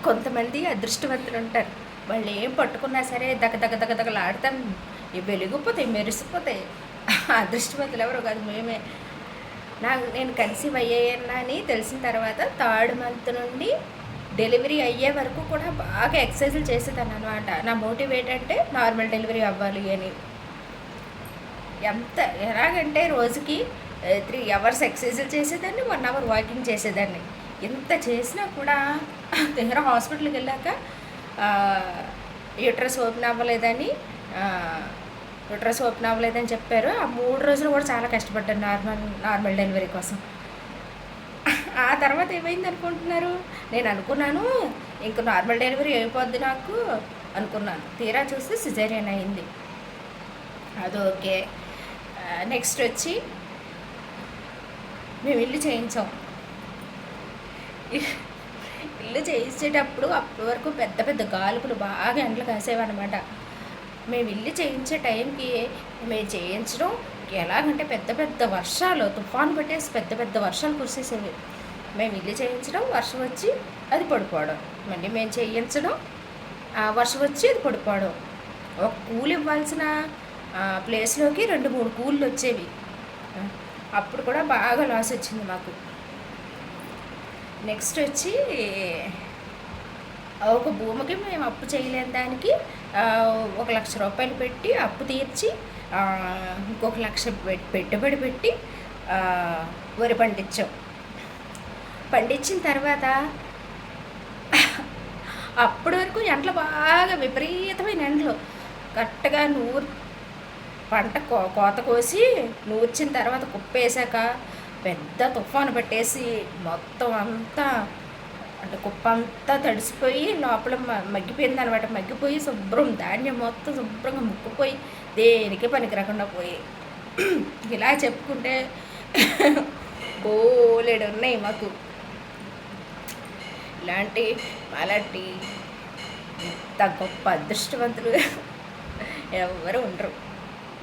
కొంతమంది అదృష్టవంతులు ఉంటారు. వాళ్ళు ఏం పట్టుకున్నా సరే దగదగలాడతాం, వెలిగిపోతాయి, మెరిసిపోతాయి. అదృష్టవంతులు ఎవరో కాదు, మేమే. నేను కన్సీవ్ అయ్యాను అని తెలిసిన తర్వాత థర్డ్ మంత్ నుండి డెలివరీ అయ్యే వరకు కూడా బాగా ఎక్సర్సైజులు చేసేదాన్ని అనమాట. నా మోటివ్ ఏంటంటే నార్మల్ డెలివరీ అవ్వాలి అని. ఎలాగంటే రోజుకి 3 అవర్స్ ఎక్సర్సైజులు చేసేదాన్ని, 1 అవర్ వాకింగ్ చేసేదాన్ని. ఎంత చేసినా కూడా తీరా హాస్పిటల్కి వెళ్ళాక యూట్రస్ ఓపెన్ అవ్వలేదని చెప్పారు. ఆ 3 రోజులు కూడా చాలా కష్టపడ్డాను నార్మల్ డెలివరీ కోసం. ఆ తర్వాత ఏమైంది అనుకుంటున్నారు? నేను అనుకున్నాను ఇంక నార్మల్ డెలివరీ అయిపోద్ది నాకు అనుకున్నాను. తీరా చూస్తే సిజేరియన్ అయింది. అది ఓకే. నెక్స్ట్ వచ్చి మేము ఇల్లు చేయించాం. ఇల్లు చేయించేటప్పుడు అప్పటి వరకు పెద్ద పెద్ద గాలుపులు బాగా ఎండలు కాసేవన్నమాట. మేము ఇల్లు చేయించే టైంకి మేము చేయించడం ఎలాగంటే పెద్ద పెద్ద వర్షాలు, తుఫాను పట్టేసి పెద్ద పెద్ద వర్షాలు కురిసేసేవి. మేము ఇల్లు చేయించడం, వర్షం వచ్చి అది పడిపోవడం, మళ్ళీ మేము చేయించడం, వర్షం వచ్చి అది పడిపోవడం. ఒక కూలి ఇవ్వాల్సిన ప్లేస్లోకి 2-3 కూళ్ళు వచ్చేవి. అప్పుడు కూడా బాగా లాస్ వచ్చింది మాకు. నెక్స్ట్ వచ్చి ఒక భూమికి మేము అప్పు చేయలేని దానికి 1,00,000 రూపాయలు పెట్టి అప్పు తీర్చి ఇంకొక 1,00,000 పెట్టుబడి పెట్టి వరి పండించిన తర్వాత అప్పటి వరకు ఎండలు బాగా విపరీతమైన ఎండలు. కరెక్ట్గా పంట కోత కోసి నూర్చిన తర్వాత కుప్పేసాక పెద్ద తుఫాను పట్టేసి మొత్తం అంతా అంటే కుప్ప అంతా తడిసిపోయి లోపల మగ్గిపోయింది అనమాట. మగ్గిపోయి ధాన్యం మొత్తం శుభ్రంగా ముక్కుపోయి దేనికి పనికి రాకుండా పోయి. ఇలా చెప్పుకుంటే బోలెడు ఉన్నాయి మాకు. అలాంటి ఇంత గొప్ప అదృష్టవంతులు ఎవరు ఉండరు.